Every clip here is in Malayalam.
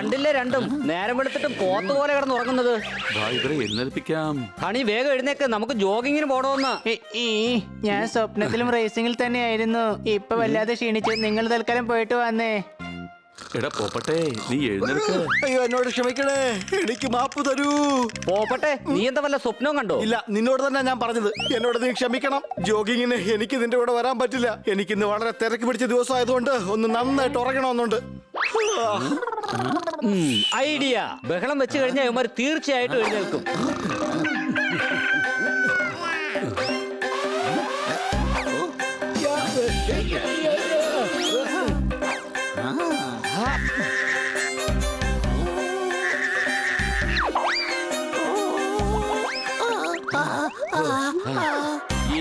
കണ്ടില്ലേ രണ്ടും നേരം വെളുത്തിട്ട് പോത്ത് പോലെ കിടന്ന് ഉറങ്ങുന്നത്. ഇവരെ എഴുന്നേൽപ്പിക്കാം. ഹണി വേഗം എഴുന്നേക്ക്, നമുക്ക് ജോഗിങ്ങിന് പോടോന്ന്. ഞാൻ സ്വപ്നത്തിലും റേസിംഗിൽ തന്നെയായിരുന്നു. ഇപ്പൊ വല്ലാതെ ക്ഷീണിച്ച്. നിങ്ങൾ തൽക്കാലം പോയിട്ട് വന്നേ. എടാ പോപ്പട്ടെ, നീ എഴുന്നേൽക്ക്. അയ്യോ എന്നോട് ക്ഷമിക്കണേ, എനിക്ക് മാപ്പ് തരൂ. പോപ്പട്ടെ, നീ എന്താ വല്ല സ്വപ്നവും കണ്ടോ? ഇല്ല, നിന്നോട് തന്നെ ഞാൻ പറഞ്ഞത്. എന്നോട് നീ ക്ഷമിക്കണം. ജോഗിങ്ങിന് എനിക്ക് നിന്റെ കൂടെ വരാൻ പറ്റില്ല. എനിക്കിന്ന് വളരെ തിരക്ക് പിടിച്ച ദിവസമായതുകൊണ്ട് ഒന്ന് നന്നായിട്ട് ഉറങ്ങണമെന്നുണ്ട്. ഐഡിയ. ബഹളം വെച്ച് കഴിഞ്ഞാൽ ഇവന്മാർ തീർച്ചയായിട്ടും എഴുന്നേൽക്കും.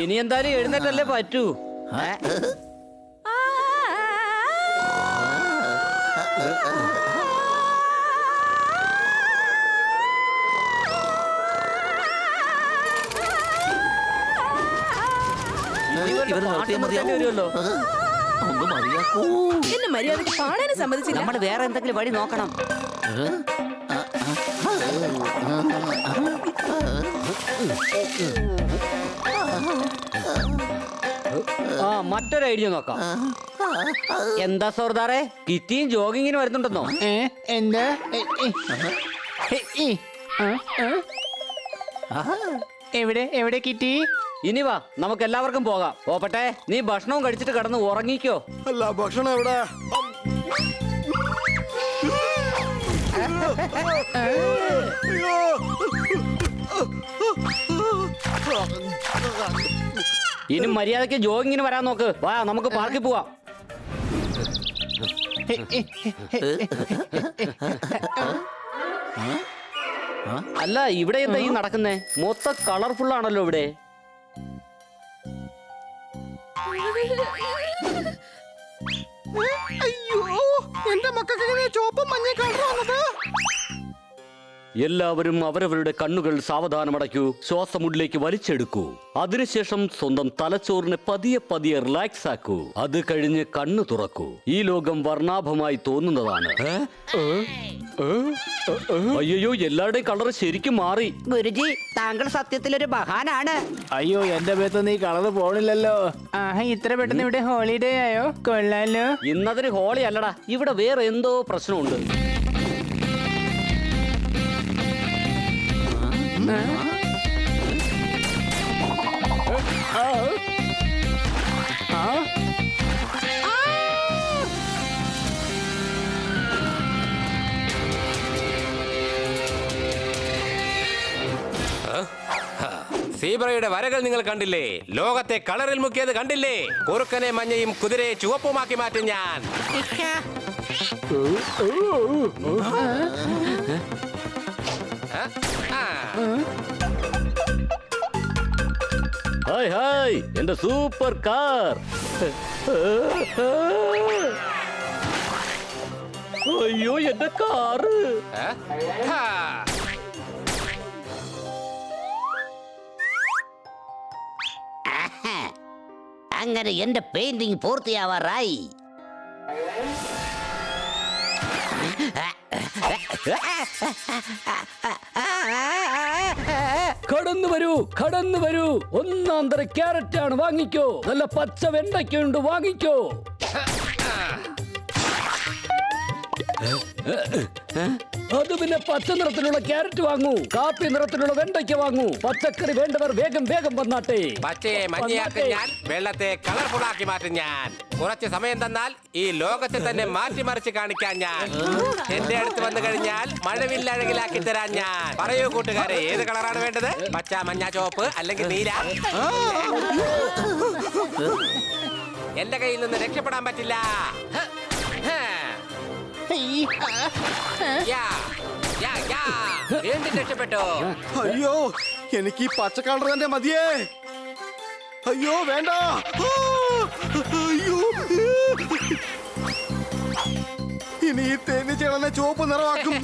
ഇനി എന്തായാലും എഴുന്നേറ്റല്ലേ പറ്റൂ. വരുമല്ലോ. എന്നെ മര്യാദക്ക് പാടാനും സമ്മതിച്ചില്ല. നമ്മൾ വേറെ എന്തെങ്കിലും വഴി നോക്കണം. മറ്റൊരു ഐഡിയ നോക്കാം. എന്താ സർദാറെ, കിറ്റിയും ജോഗിങ്ങിന് വരുന്നുണ്ടെന്നോ? എന്താ? എവിടെ എവിടെ കിറ്റി? ഇനി വാ, നമുക്ക് എല്ലാവർക്കും പോകാം. പോപ്പട്ടെ, നീ ഭക്ഷണവും കഴിച്ചിട്ട് കിടന്ന് ഉറങ്ങിക്കോ. അല്ല, ഭക്ഷണം എവിടെ? ഇനി മര്യാദക്ക് ജോഗിങ്ങിന് വരാൻ നോക്ക്. വാ, നമുക്ക് പാർക്കിൽ പോവാം. അല്ല, ഇവിടെ എന്താ ഈ നടക്കുന്നേ? മൊത്തം കളർഫുൾ ആണല്ലോ ഇവിടെ. അയ്യോ, എന്റെ മക്കൾക്ക് എങ്ങനെ ചുവപ്പും മഞ്ഞ കളർ വന്നത്? എല്ലാവരും അവരവരുടെ കണ്ണുകൾ സാവധാനമടയ്ക്കൂ. ശ്വാസമുള്ളിലേക്ക് വലിച്ചെടുക്കൂ. അതിനുശേഷം സ്വന്തം തലച്ചോറിനെ പതിയെ പതിയെ റിലാക്സ് ആക്കൂ. അത് കഴിഞ്ഞ് കണ്ണു തുറക്കൂ. ഈ ലോകം വർണ്ണാഭമായി തോന്നുന്നതാണ്. അയ്യോ, എല്ലാവരുടെയും കളർ ശരിക്കും മാറി. ഗുരുജി, താങ്കൾ സത്യത്തിലൊരു മഹാനാണ്. അയ്യോ, എന്റെ പേത്ത് നീ കളറ് പോണില്ലല്ലോ. ഇത്ര പെട്ടെന്ന് ഇവിടെ ഹോളിഡേ ആയോ? കൊള്ളാലോ. ഇന്നതിന് ഹോളി അല്ലടാ, ഇവിടെ വേറെ എന്തോ പ്രശ്നമുണ്ട്. സീബ്രയുടെ വരകൾ നിങ്ങൾ കണ്ടില്ലേ? ലോകത്തെ കളറിൽ മുക്കിയത് കണ്ടില്ലേ? കുറുക്കനെ മഞ്ഞയും കുതിരയെ ചുവപ്പുമാക്കി മാറ്റും ഞാൻ. ഹായ് ഹായ്, എന്റെ സൂപ്പർ കാർ. അയ്യോ, എന്റെ കാറ്. അങ്ങനെ എന്റെ പെയിന്റിംഗ് പൂർത്തിയാവാറായി. കടന്നു വരൂ, കടന്നു വരൂ. ഒന്നാം തര ക്യാരറ്റ് ആണ്, വാങ്ങിക്കോ. നല്ല പച്ച വെണ്ടയ്ക്കുണ്ട്, വാങ്ങിക്കോ. അത് പിന്നെ പച്ച നിറത്തിലുള്ള ക്യാരറ്റ് വാങ്ങൂ. കാപ്പി നിറത്തിലുള്ള വെണ്ടയ്ക്ക വാങ്ങൂ. പച്ചക്കറി വേണ്ടവർ വേഗം വേഗം വന്നാട്ടെ. പച്ചയെ മഞ്ഞയാക്കും ഞാൻ, വെള്ളത്തെ കളർഫുൾ ആക്കി മാറ്റും ഞാൻ. കുറച്ച് സമയം തന്നാൽ ഈ ലോകത്തെ തന്നെ മാറ്റിമറിച്ച് കാണിക്കാൻ ഞാൻ. എന്റെ അടുത്ത് വന്നു കഴിഞ്ഞാൽ മഴവില്ലഴകിലാക്കി തരാൻ ഞാൻ. പറയൂ കൂട്ടുകാരെ, ഏത് കളറാണ് വേണ്ടത്? പച്ച, മഞ്ഞ, ചുവപ്പ് അല്ലെങ്കിൽ നീല? എന്റെ കയ്യിൽ നിന്ന് രക്ഷപ്പെടാൻ പറ്റില്ല. വീണ്ടും രക്ഷപ്പെട്ടോ. അയ്യോ, എനിക്ക് ഈ പച്ച കളർ തന്നെ മതിയേ. അയ്യോ വേണ്ട. അയ്യോ, ഇനി ഈ തേനീച്ചകളെ ചുവപ്പ് നിറമാക്കും.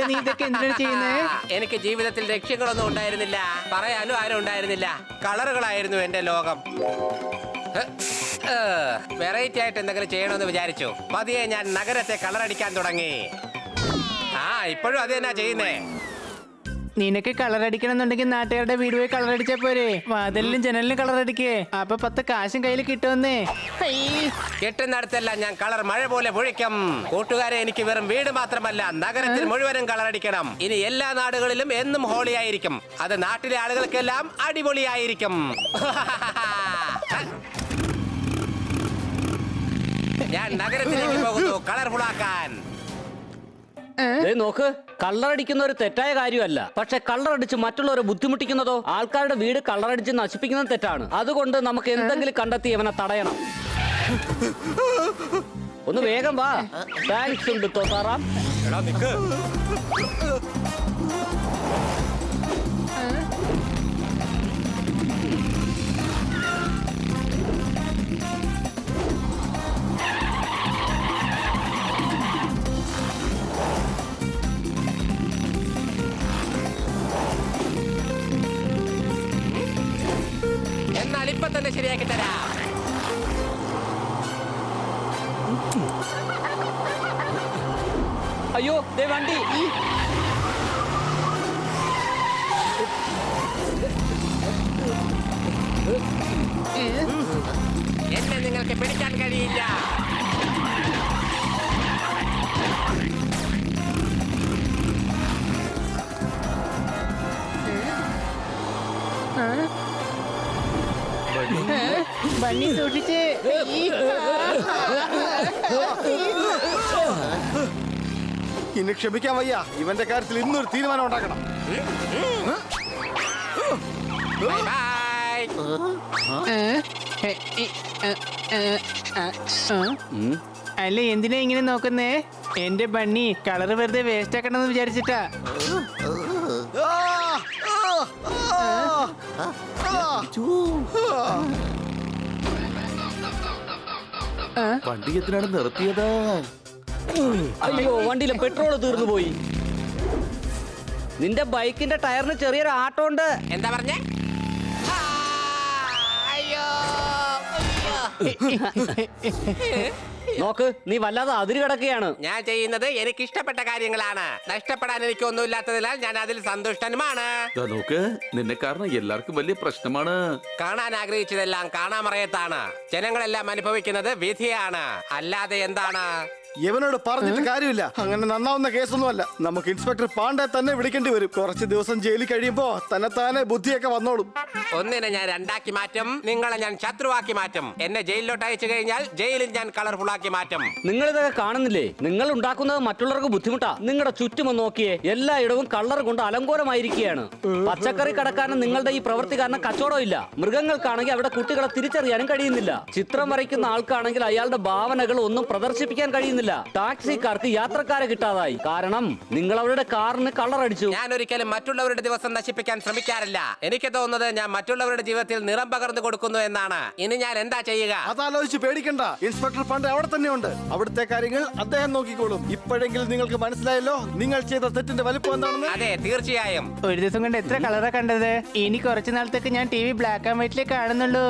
നീ ഇതൊക്കെ എന്തിനാണ് ചെയ്യുന്നേ? എനിക്ക് ജീവിതത്തിൽ ലക്ഷ്യങ്ങളൊന്നും ഉണ്ടായിരുന്നില്ല, പറയാനും ആരും ഉണ്ടായിരുന്നില്ല. കളറുകളായിരുന്നു എന്റെ ലോകം. വെറൈറ്റി ആയിട്ട് എന്തെങ്കിലും ചെയ്യണമെന്ന് വിചാരിച്ചു. പതിയെ ഞാൻ നഗരത്തെ കളറടിക്കാൻ തുടങ്ങി. ആ ഇപ്പോഴും അത് തന്നെ ചെയ്യുന്നേ. നിനക്ക് കളർ അടിക്കണമെന്നുണ്ടെങ്കിൽ നാട്ടുകാരുടെ വീട് പോയി കളർ അടിച്ചാ പോരെ. വാതിലിലും ജനലിനും കളർ അടിക്കേ, അപ്പൊ 10 കാശും കയ്യിൽ കിട്ടുമെന്നേ. കിട്ടുന്നിടത്തെല്ലാം ഞാൻ കളർ മഴ പോലെ പൊഴിക്കും. കൂട്ടുകാരെ, എനിക്ക് വെറും വീട് മാത്രമല്ല, നഗരത്തിൽ മുഴുവനും കളർ അടിക്കണം. ഇനി എല്ലാ നാടുകളിലും എന്നും ഹോളി ആയിരിക്കും. അത് നാട്ടിലെ ആളുകൾക്കെല്ലാം അടിപൊളിയായിരിക്കും. ഞാൻ നഗരത്തിലേക്ക് പോകുന്നു കളർഫുൾ ആക്കാൻ. ദേ നോക്ക്, കള്ളറടിക്കുന്ന ഒരു തെറ്റായ കാര്യമല്ല. പക്ഷെ കള്ളറടിച്ച് മറ്റുള്ളവരെ ബുദ്ധിമുട്ടിക്കുന്നതോ, ആൾക്കാരുടെ വീട് കള്ളറടിച്ച് നശിപ്പിക്കുന്നത് തെറ്റാണ്. അതുകൊണ്ട് നമുക്ക് എന്തെങ്കിലും കണ്ടെത്തി അവനെ തടയണം. ഒന്ന് വേഗം വാ. താങ്ക്സ് ഉണ്ട് തോത്താറാം. എടാ നിക്ക്. എന്നാൽ ഇപ്പൊ തന്നെ ശരിയാക്കി തരാം. അയ്യോ, ദേ വണ്ടി. എന്നെ നിങ്ങൾക്ക് പിടിക്കാൻ കഴിയില്ല. ബണ്ണി സൂക്ഷിച്ച്. ഇനി ക്ഷമിക്കാൻ വയ്യ. ഇവന്റെ കാര്യത്തിൽ ഇന്നൊരു തീരുമാനം ഉണ്ടാക്കണം. Bye bye. അല്ല, എന്തിനാ ഇങ്ങനെ നോക്കുന്നേ? എന്റെ ബണ്ണി കളർ വെറുതെ വേസ്റ്റ് ആക്കണമെന്ന് വിചാരിച്ചിട്ടാ. വണ്ടി എത്തിനാണ് നിർത്തിയത്. അയ്യോ, വണ്ടിയിലെ പെട്രോൾ തീർന്നു പോയി. നിന്റെ ബൈക്കിന്റെ ടയറിന് ചെറിയൊരു ആട്ടമുണ്ട്. എന്താ പറഞ്ഞേ? അയ്യോ. നോക്ക്, നീ വല്ലാതെ അതിര് കിടക്കുകയാണ്. ഞാൻ ചെയ്യുന്നത് എനിക്ക് ഇഷ്ടപ്പെട്ട കാര്യങ്ങളാണ്. നഷ്ടപ്പെടാൻ എനിക്കൊന്നുമില്ലാത്തതിനാൽ ഞാൻ അതിൽ സന്തുഷ്ടനുമാണ്. ദാ നോക്ക്, നിന്നെ കാരണം എല്ലാവർക്കും വലിയ പ്രശ്നമാണ്. കാണാൻ ആഗ്രഹിച്ചതെല്ലാം കാണാമറയത്താണ്. ജനങ്ങളെല്ലാം അനുഭവിക്കുന്നത് വിധിയാണ്, അല്ലാതെ എന്താണ്? ഇവനോട് പറഞ്ഞിട്ട് കാര്യമില്ല. അങ്ങനെ നന്നാവുന്ന കേസൊന്നുമല്ല. നമുക്ക് ഇൻസ്പെക്ടർ പാണ്ഡെ തന്നെ വിളിക്കേണ്ടി വരും. കുറച്ച് ദിവസം ജയിലിൽ കഴിയുമ്പോ തന്നെത്താനെ ബുദ്ധിയൊക്കെ വന്നോളും. ഒന്നിനെ ഞാൻ രണ്ടാക്കി മാറ്റും, നിങ്ങളെ ഞാൻ ശത്രുവാക്കി മാറ്റും. എന്നെ ജയിലിലോട്ട് അയച്ചു കഴിഞ്ഞാൽ ജയിലിൽ ഞാൻ കളർഫുൾ ആക്കി മാറ്റും. നിങ്ങൾ ഇതൊക്കെ കാണുന്നില്ലേ? നിങ്ങൾ ഉണ്ടാക്കുന്നത് മറ്റുള്ളവർക്ക് ബുദ്ധിമുട്ടാ. നിങ്ങളുടെ ചുറ്റും നോക്കിയേ, എല്ലായിടവും കളർ കൊണ്ട് അലങ്കോലമായിരിക്കുകയാണ്. പച്ചക്കറി കടക്കാരൻ നിങ്ങളുടെ ഈ പ്രവൃത്തി കാരണം കച്ചവടം ഇല്ല. മൃഗങ്ങൾക്കാണെങ്കിൽ അവിടെ കുട്ടികളെ തിരിച്ചറിയാനും കഴിയുന്നില്ല. ചിത്രം വരയ്ക്കുന്ന ആൾക്കാണെങ്കിൽ അയാളുടെ ഭാവനകൾ ഒന്നും പ്രദർശിപ്പിക്കാൻ കഴിയുന്നില്ല. ടാക്സിക്കാർക്ക് യാത്രക്കാരെ കിട്ടാതായി. കാരണം നിങ്ങൾ അവരുടെ കാറിന് കളർ അടിച്ചു. ഞാൻ ഒരിക്കലും മറ്റുള്ളവരുടെ ദിവസം നശിപ്പിക്കാൻ ശ്രമിക്കാറില്ല. എനിക്ക് തോന്നുന്നത് ഞാൻ മറ്റുള്ളവരുടെ ജീവിതത്തിൽ നിറം പകർന്നു കൊടുക്കുന്നു എന്നാണ്. ഇനി ഞാൻ എന്താ ചെയ്യുക? അതാലോചിച്ച് പേടിക്കണ്ട. ഇൻസ്പെക്ടർ പാണ്ഡെ അവിടെ തന്നെയുണ്ട്. അവിടുത്തെ കാര്യങ്ങൾ അദ്ദേഹം നോക്കിക്കോളും. ഇപ്പോഴെങ്കിലും നിങ്ങൾക്ക് മനസ്സിലായല്ലോ നിങ്ങൾ ചെയ്ത തെറ്റിന്റെ വലിപ്പം എന്താണെന്ന്. അതെ, തീർച്ചയായും. ഒരു ദിവസം കൊണ്ട് എത്ര കളറാ കണ്ടത്? ഇനി കുറച്ചു നാളത്തേക്ക് ഞാൻ TV ബ്ലാക്ക് ആൻഡ് വൈറ്റിലേ കാണുന്നുള്ളൂ.